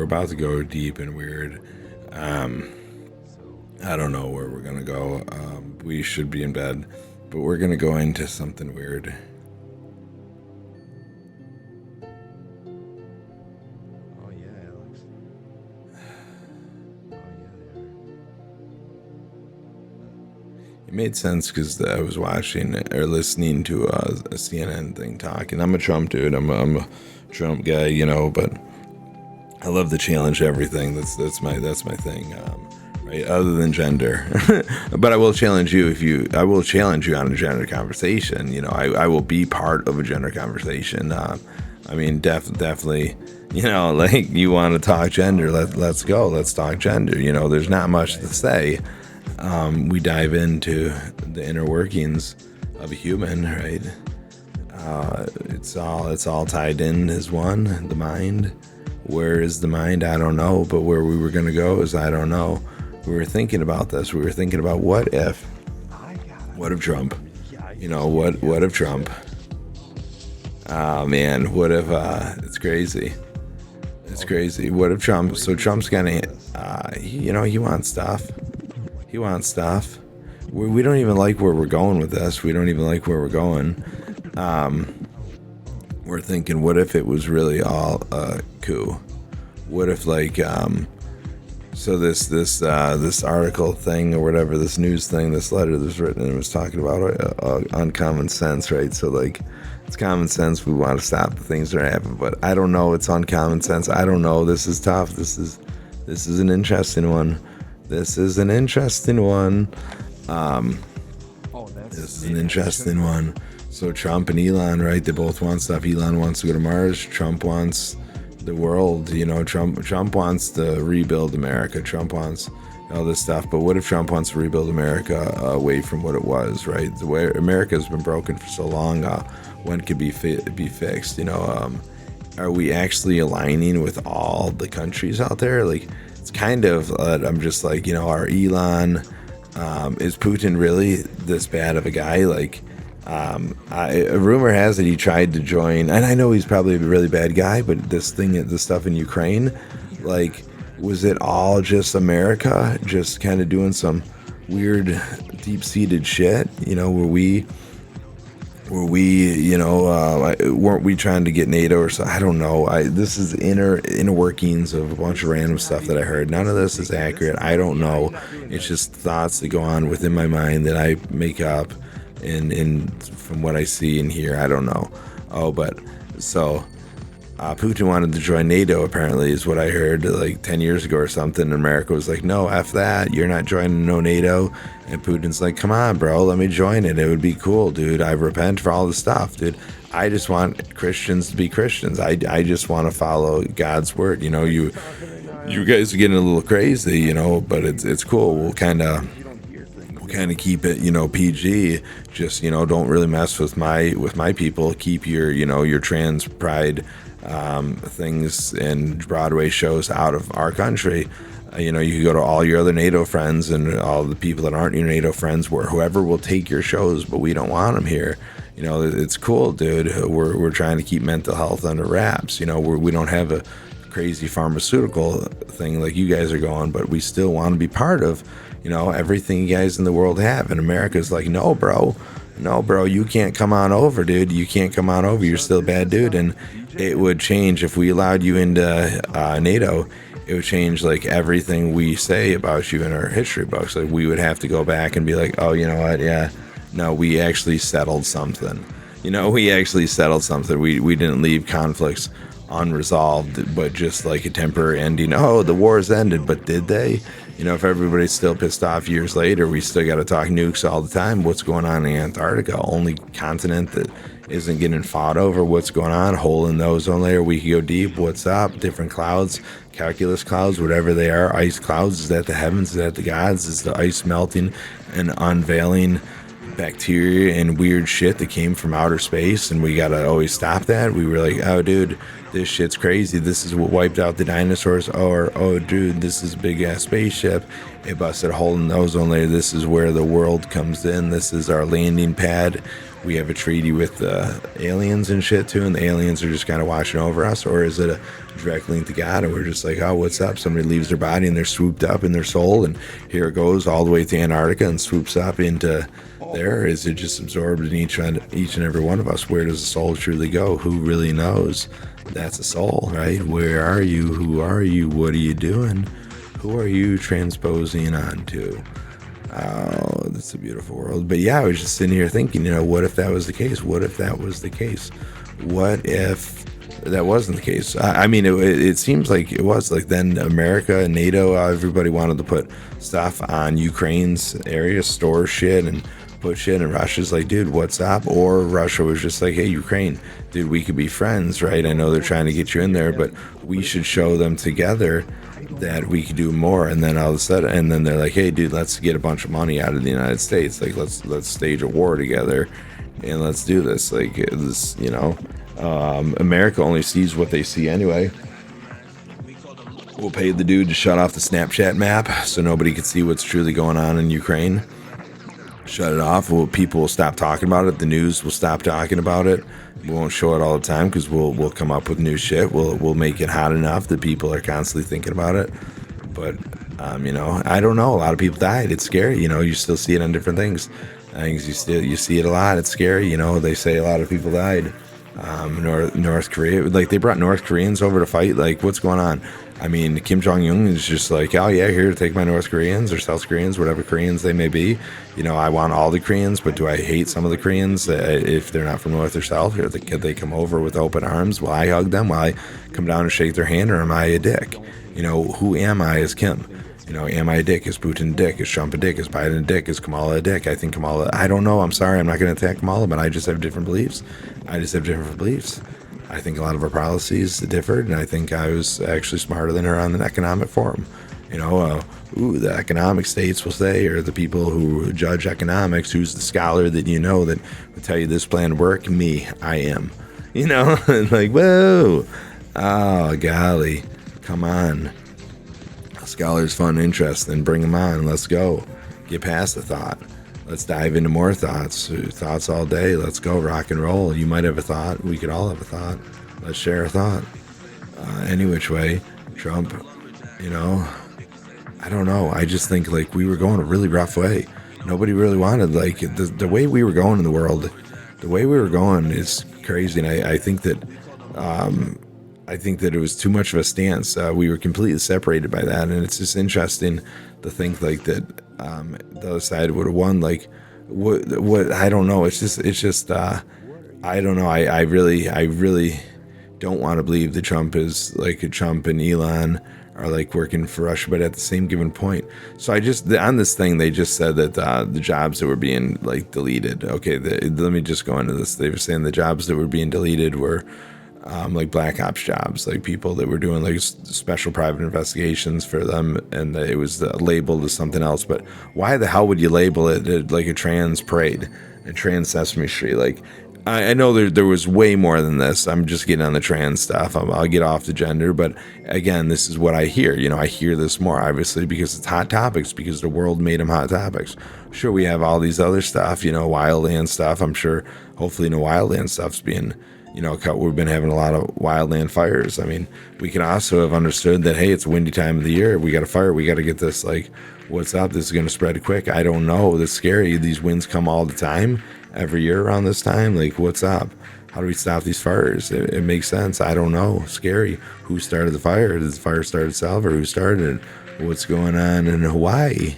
we're about to go deep and weird. I don't know where we're gonna go. We should be in bed, but we're gonna go into something weird. Oh yeah, Alex. Oh yeah, It made sense because I was watching or listening to a CNN thing talking. I'm a Trump dude. I'm a Trump guy, you know, but I love to challenge everything. That's my thing. Right, other than gender, but I will challenge you I will challenge you on a gender conversation. You know, I will be part of a gender conversation. I mean, definitely, you know, like you want to talk gender, let's go, let's talk gender. You know, there's not much to say. We dive into the inner workings of a human, right? It's all tied in as one, the mind. Where is the mind? I don't know, but where we were gonna go is I don't know. We were thinking about this. We were thinking about what if Trump? You know, what if Trump? Oh man, what if it's crazy. It's crazy. What if Trump? So Trump's gonna, you know, he wants stuff. He wants stuff. We don't even like where we're going with this. We don't even like where we're going. We're thinking, what if it was really all a coup? What if like so this article thing or whatever, this news thing, this letter that was written, and it was talking about uncommon sense, right? So like, it's common sense. We want to stop the things that are happening, but I don't know. It's uncommon sense. I don't know. This is tough. This is an interesting one. This is an interesting one. This is an interesting one. So Trump and Elon, right? They both want stuff. Elon wants to go to Mars. Trump wants the world, you know. Trump wants to rebuild America. Trump wants all this stuff. But what if Trump wants to rebuild America away from what it was, right? The way America has been broken for so long, when could be fixed? You know, are we actually aligning with all the countries out there? Like, it's kind of I'm just like, you know, our Elon, is Putin really this bad of a guy? Like, a rumor has it he tried to join, and I know he's probably a really bad guy, but this stuff in Ukraine, like, was it all just America just kind of doing some weird deep-seated shit, you know, were we, you know, weren't we trying to get NATO or so? I don't know. This is inner workings of a bunch of random stuff that I heard. None of this is accurate. I don't know. It's just thoughts that go on within my mind that I make up in from what I see and hear. I don't know. Oh, but so Putin wanted to join NATO, apparently, is what I heard like 10 years ago or something. And America was like, no, F that. You're not joining no NATO. And Putin's like, come on, bro, let me join it. It would be cool, dude. I repent for all the stuff, dude. I just want Christians to be Christians. I just want to follow God's word. You know, you guys are getting a little crazy, you know, but it's cool. We'll kind of keep it, you know, PG. Just, you know, don't really mess with my people. Keep your, you know, your trans pride things and Broadway shows out of our country. You know, you can go to all your other NATO friends and all the people that aren't your NATO friends, where whoever will take your shows, but we don't want them here. You know, it's cool, dude. We're trying to keep mental health under wraps. You know, we don't have a crazy pharmaceutical thing like you guys are going, but we still want to be part of, you know, everything you guys in the world have. And America's like, no, bro, you can't come on over, dude. You can't come on over. You're still a bad dude. And it would change if we allowed you into NATO. It would change like everything we say about you in our history books. Like, we would have to go back and be like, oh, you know what? Yeah, no, we actually settled something. You know, we actually settled something. We didn't leave conflicts unresolved, but just like a temporary ending. Oh, the war's ended, but did they? You know, if everybody's still pissed off years later, we still got to talk nukes all the time. What's going on in Antarctica? Only continent that isn't getting fought over. What's going on? Hole in the ozone layer. We can go deep. What's up? Different clouds, calculus clouds, whatever they are. Ice clouds. Is that the heavens? Is that the gods? Is the ice melting and unveiling bacteria and weird shit that came from outer space, and we gotta always stop that. We were like, oh dude, this shit's crazy, this is what wiped out the dinosaurs. Or oh dude, this is a big ass spaceship, it busted a hole in the ozone layer, this is where the world comes in, this is our landing pad. We have a treaty with the aliens and shit too, and the aliens are just kind of watching over us. Or is it a direct link to God, and we're just like, oh, what's up? Somebody leaves their body and they're swooped up in their soul, and here it goes all the way to Antarctica and swoops up into there. Is it just absorbed in each and every one of us? Where does the soul truly go? Who really knows? That's a soul, right? Where are you? Who are you? What are you doing? Who are you transposing onto? Oh, that's a beautiful world. But yeah, I was just sitting here thinking, what if that was the case? What if that was the case? What if that wasn't the case? I mean, it seems like it was. Like then America and NATO, everybody wanted to put stuff on Ukraine's area, store shit and put shit, and Russia's like, dude, what's up? Or Russia was just like, hey, Ukraine, dude, we could be friends, right? I know they're trying to get you in there, but we should show them together that we could do more. And then all of a sudden, and then they're like, hey dude, let's get a bunch of money out of the United States, like let's stage a war together and let's do this. Like this, America only sees what they see anyway. We'll pay the dude to shut off the Snapchat map so nobody can see what's truly going on in Ukraine. Shut it off. People will stop talking about it. The news will stop talking about it. We won't show it all the time because we'll come up with new shit. We'll make it hot enough that people are constantly thinking about it. But I don't know. A lot of people died. It's scary. You still see it on different things. Things you see it a lot. It's scary. They say a lot of people died. North Korea, like they brought North Koreans over to fight. Like what's going on? I mean, Kim Jong-un is just like, oh yeah, here to take my North Koreans or South Koreans, whatever Koreans they may be. I want all the Koreans, but do I hate some of the Koreans if they're not from North or South? Or could they come over with open arms? Will I hug them? Will I come down and shake their hand? Or am I a dick? Who am I as Kim? Am I a dick? Is Putin a dick? Is Trump a dick? Is Biden a dick? Is Kamala a dick? I think Kamala, I don't know. I'm sorry. I'm not going to attack Kamala, but I just have different beliefs. I think a lot of her policies differed, and I think I was actually smarter than her on an economic forum. The economic states will say, or the people who judge economics, who's the scholar that that will tell you this plan work? Me, I am. Like, whoa, oh, golly, come on. Scholars, fun, interesting, bring them on, let's go. Get past the thought. Let's dive into more thoughts. Thoughts all day. Let's go rock and roll. You might have a thought. We could all have a thought. Let's share a thought. Any which way. Trump, I don't know. I just think like we were going a really rough way. Nobody really wanted like the way we were going in the world. The way we were going is crazy, and I think that it was too much of a stance. We were completely separated by that, and it's just interesting to think like that. The other side would have won. Like, what? I don't know. It's just. I don't know. I really don't want to believe that Trump is like Trump and Elon are like working for Russia, but at the same given point. So on this thing, they just said that the jobs that were being like deleted. Okay, let me just go into this. They were saying the jobs that were being deleted were like black ops jobs, like people that were doing like special private investigations for them, and it was labeled as something else. But why the hell would you label it like a trans parade, a trans Sesame Street? Like, I know there was way more than this. I'm just getting on the trans stuff. I'll get off the gender, but again, this is what I hear. I hear this more, obviously, because it's hot topics, because the world made them hot topics. Sure, we have all these other stuff, wildland stuff. I'm sure, hopefully, wildland stuff's being, cut. We've been having a lot of wildland fires. I mean, we can also have understood that, hey, it's a windy time of the year. We got a fire. We got to get this, like, what's up? This is going to spread quick. I don't know. That's scary. These winds come all the time. Every year around this time, like, what's up? How do we stop these fires? It makes sense. I don't know. Scary. Who started the fire? Did the fire start itself, or who started it? What's going on in Hawaii?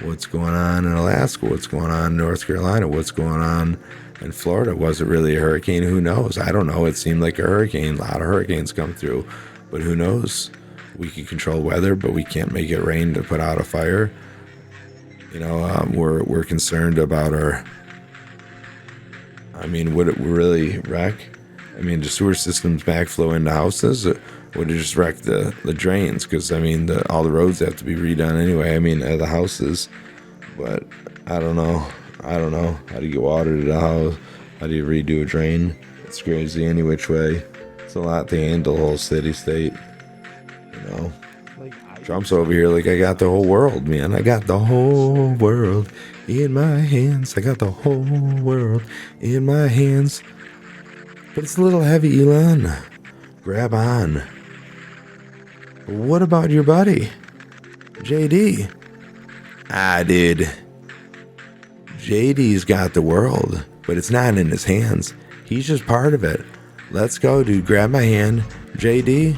What's going on in Alaska? What's going on in North Carolina? What's going on in Florida? Was it really a hurricane? Who knows? I don't know. It seemed like a hurricane. A lot of hurricanes come through, but who knows? We can control weather, but we can't make it rain to put out a fire. We're concerned about our. I mean, would it really wreck? I mean, the sewer systems backflow into houses? Or would it just wreck the drains? Because, I mean, all the roads have to be redone anyway. I mean, the houses. But I don't know. I don't know. How do you get water to the house? How do you redo a drain? It's crazy any which way. It's a lot to handle, whole city state. You know, Trump's over here like, I got the whole world, man. I got the whole world in my hands. I got the whole world in my hands. But it's a little heavy, Elon. Grab on. What about your buddy, JD? Dude. JD's got the world, but it's not in his hands. He's just part of it. Let's go, dude. Grab my hand. JD?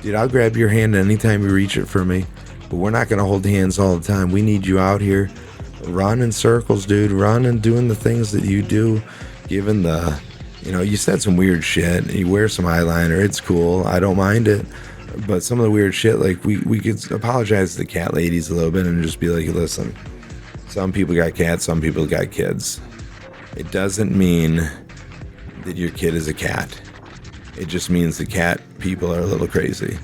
Dude, I'll grab your hand anytime you reach it for me. But we're not going to hold hands all the time. We need you out here. Run in circles, dude. Run and doing the things that you do. Given the, you said some weird shit. You wear some eyeliner. It's cool. I don't mind it. But some of the weird shit, like, we could apologize to the cat ladies a little bit and just be like, listen, some people got cats, some people got kids. It doesn't mean that your kid is a cat. It just means the cat people are a little crazy.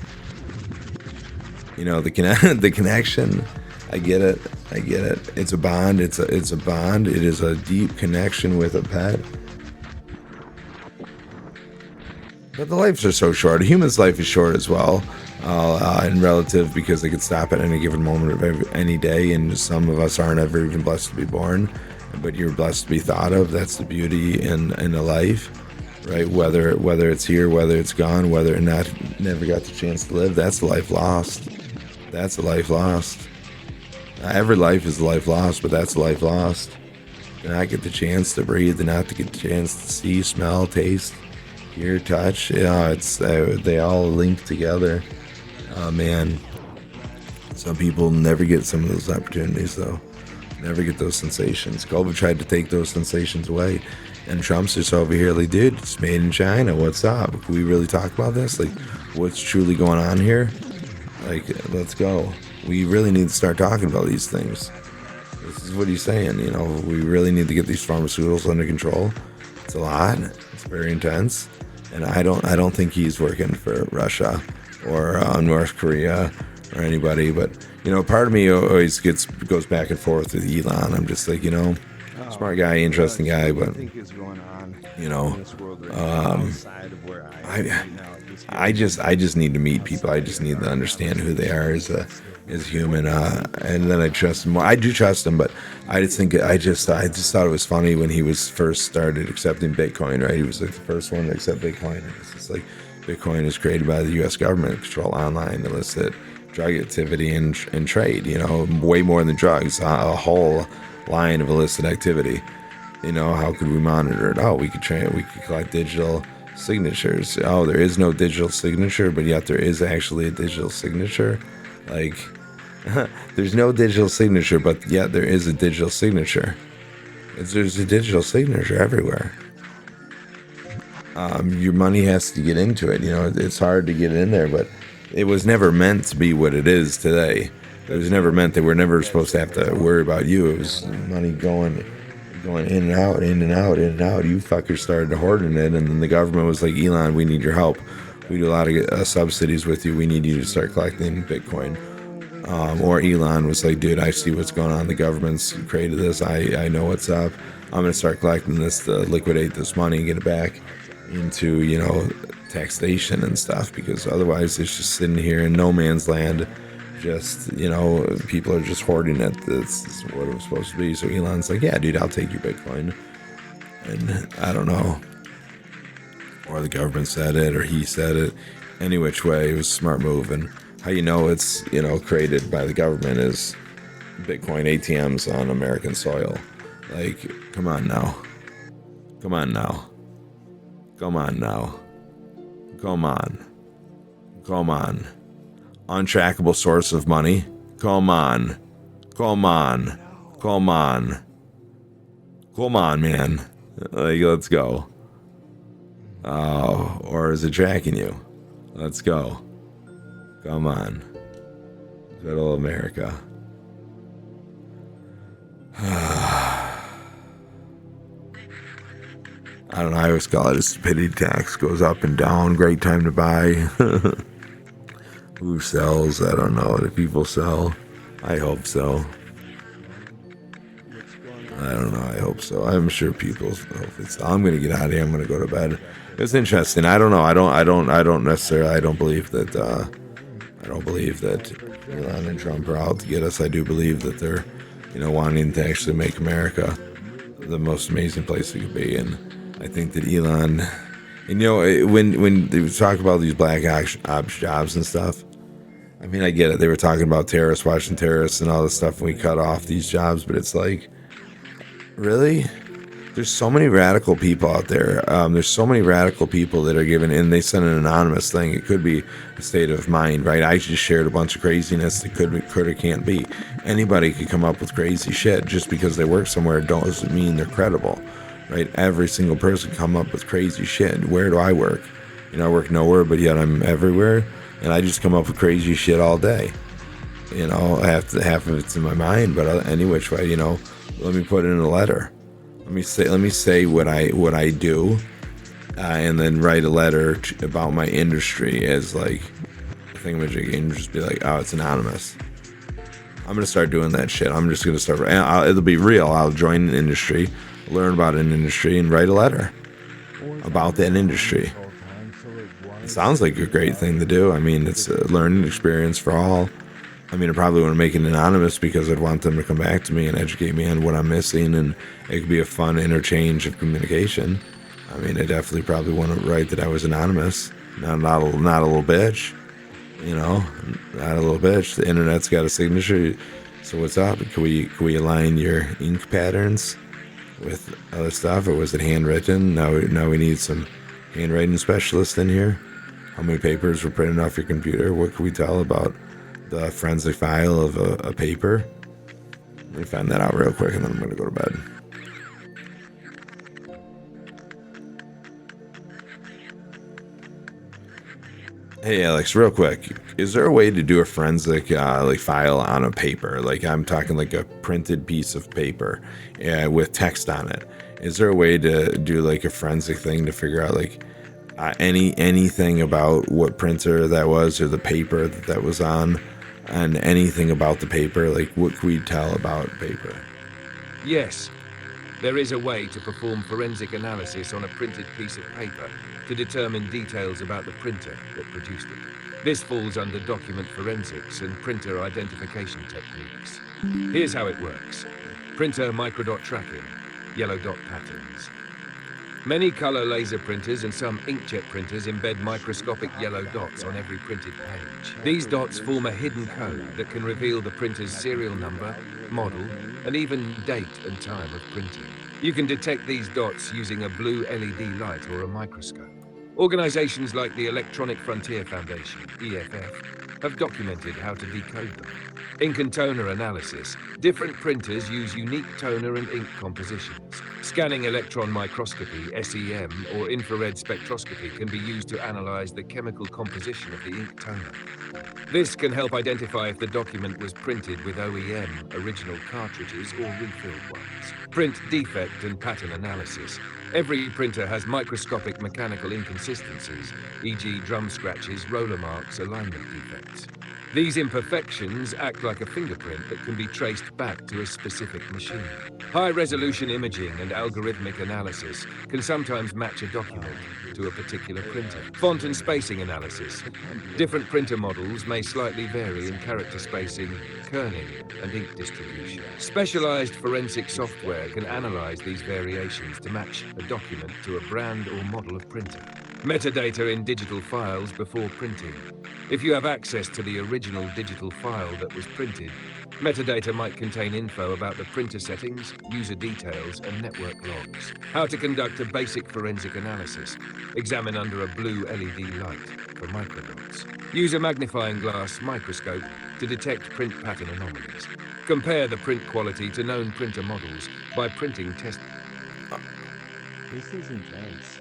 The connection. I get it. It's a bond. It's a bond. It is a deep connection with a pet. But the lives are so short. A human's life is short as well, and relative, because they could stop at any given moment of any day, and some of us aren't ever even blessed to be born, but you're blessed to be thought of. That's the beauty in a life, right? Whether it's here, whether it's gone, whether or not never got the chance to live, that's a life lost. That's a life lost. Every life is a life lost, but that's a life lost. To not get the chance to breathe, to not get the chance to see, smell, taste, hear, touch. They all link together. Man, some people never get some of those opportunities, though. Never get those sensations. COVID tried to take those sensations away, and Trump's just over here like, dude, it's made in China. What's up? Can we really talk about this? Like, what's truly going on here? Like, let's go. We really need to start talking about these things. This is what he's saying. We really need to get these pharmaceuticals under control. It's a lot. It's very intense. And I don't think he's working for Russia or North Korea or anybody. But part of me always goes back and forth with Elon. I'm just like, smart guy, interesting guy, but I just need to meet people. I just need to understand who they are as human, and then I trust him more. I do trust him, but I just thought it was funny when he was first started accepting Bitcoin, right? He was like the first one to accept Bitcoin. And it's just like, Bitcoin is created by the U.S. government to control online illicit drug activity and trade, way more than drugs, a whole line of illicit activity. How could we monitor it? Oh, we could collect digital signatures. Oh, there is no digital signature, but yet there is actually a digital signature. Like, there's no digital signature, but yet there is a digital signature. There's a digital signature everywhere. Your money has to get into it. It's hard to get in there, but it was never meant to be what it is today. It was never meant that we're never supposed to have to worry about you. It was money going in and out, in and out, in and out. You fuckers started hoarding it, and then the government was like, Elon, we need your help. We do a lot of subsidies with you. We need you to start collecting Bitcoin. Or Elon was like, dude, I see what's going on. The government's created this. I know what's up. I'm going to start collecting this to liquidate this money and get it back into, taxation and stuff, because otherwise it's just sitting here in no man's land. Just, people are just hoarding it. This is what it was supposed to be. So Elon's like, yeah, dude, I'll take your Bitcoin. And I don't know. Or the government said it, or he said it. Any which way, it was a smart move. And how it's, created by the government is Bitcoin ATMs on American soil. Like, come on now. Come on now. Come on now. Come on. Come on. Untrackable source of money. Come on. Come on. Come on. Come on, man. Like, let's go. Or is it tracking you? Let's go. Come on. Good old America. I don't know, I always call it a stupidity tax. Goes up and down. Great time to buy. Who sells? I don't know. Do people sell? I hope so. I don't hope so. I'm sure people hope it's. I'm gonna get out of here. I'm gonna go to bed. It's interesting. I don't know. I don't necessarily. I don't believe that. I don't believe that Elon and Trump are out to get us. I do believe that they're, wanting to actually make America the most amazing place it could be. And I think that Elon, and when they talk about these black ops jobs and stuff, I mean, I get it. They were talking about terrorists, watching terrorists, and all this stuff. And we cut off these jobs, but it's like, really? There's so many radical people out there. There's so many radical people that are given, and they send an anonymous thing. It could be a state of mind, right? I just shared a bunch of craziness that could or can't be. Anybody could come up with crazy shit. Just because they work somewhere doesn't mean they're credible, right? Every single person come up with crazy shit. Where do I work? I work nowhere, but yet I'm everywhere, and I just come up with crazy shit all day. Half of it's in my mind, but any which way, let me put it in a letter. Let me say what I do, and then write a letter about my industry as like a thingamajig, and just be like, oh, it's anonymous. I'm gonna start doing that shit. I'm just gonna start. It'll be real. I'll join an industry, learn about an industry, and write a letter about that industry. It sounds like a great thing to do. I mean, it's a learning experience for all. I mean, I probably want to make it anonymous because I'd want them to come back to me and educate me on what I'm missing, and it could be a fun interchange of communication. I mean, I definitely probably want to write that I was anonymous, not a little bitch, not a little bitch. The internet's got a signature, so what's up? Can we align your ink patterns with other stuff, or was it handwritten? Now we need some handwriting specialists in here. How many papers were printed off your computer? What can we tell about the forensic file of a paper? Let me find that out real quick, and then I'm going to go to bed. Hey Alex, real quick, is there a way to do a forensic file on a paper? Like, I'm talking like a printed piece of paper with text on it. Is there a way to do like a forensic thing to figure out like anything about what printer that was, or the paper that was on, and anything about the paper? Like, what can we tell about paper? Yes, there is a way to perform forensic analysis on a printed piece of paper to determine details about the printer that produced it. This falls under document forensics and printer identification techniques. Here's how it works. Printer microdot tracking, yellow dot patterns. Many color laser printers and some inkjet printers embed microscopic yellow dots on every printed page. These dots form a hidden code that can reveal the printer's serial number, model, and even date and time of printing. You can detect these dots using a blue LED light or a microscope. Organizations like the Electronic Frontier Foundation, EFF, have documented how to decode them. Ink and toner analysis. Different printers use unique toner and ink compositions. Scanning electron microscopy, SEM, or infrared spectroscopy can be used to analyze the chemical composition of the ink toner. This can help identify if the document was printed with OEM, original cartridges, or refilled ones. Print defect and pattern analysis. Every printer has microscopic mechanical inconsistencies, e.g. drum scratches, roller marks, alignment defects. These imperfections act like a fingerprint that can be traced back to a specific machine. High-resolution imaging and algorithmic analysis can sometimes match a document to a particular printer. Font and spacing analysis. Different printer models may slightly vary in character spacing, kerning, and ink distribution. Specialized forensic software can analyze these variations to match a document to a brand or model of printer. Metadata in digital files before printing. If you have access to the original digital file that was printed, metadata might contain info about the printer settings, user details, and network logs. How to conduct a basic forensic analysis. Examine under a blue LED light for microdots. Use a magnifying glass microscope to detect print pattern anomalies. Compare the print quality to known printer models by printing test. This is intense.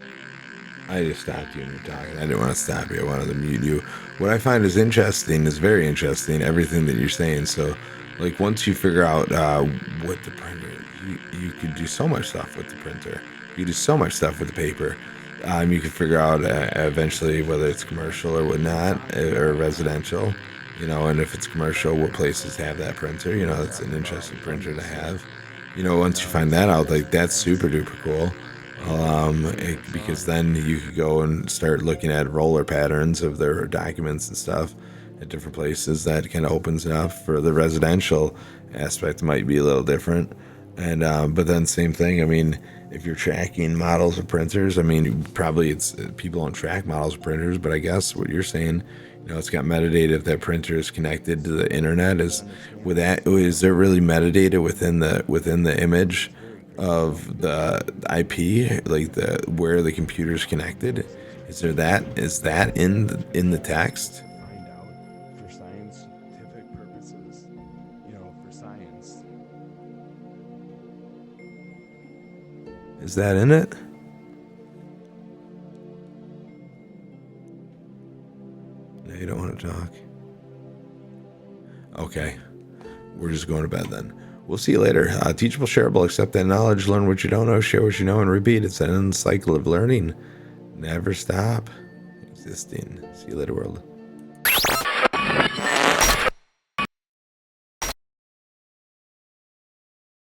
I just stopped you when you were talking. I didn't want to stop you. I wanted to mute you. What I find is interesting, is very interesting, everything that you're saying. So, like, once you figure out what the printer, you could do so much stuff with the printer. You do so much stuff with the paper. You can figure out eventually whether it's commercial or whatnot, or residential, and if it's commercial, what places have that printer. It's an interesting printer to have. once you find that out, like that's super duper cool. Because then you could go and start looking at roller patterns of their documents and stuff at different places. That kind of opens it up for the residential aspect. Might be a little different, and but then same thing. I mean, if you're tracking models of printers, I mean, probably it's people don't track models of printers, but I guess what you're saying, it's got metadata if that printer is connected to the internet. Is there really metadata within the image of the IP, like the where the computer's connected? Is that in the text? Find out for scientific purposes, for science. Is that in it? No, you don't want to talk. Okay, we're just going to bed then. We'll see you later. Teachable, shareable, accept that knowledge, learn what you don't know, share what you know, and repeat. It's an end cycle of learning. Never stop existing. See you later, world.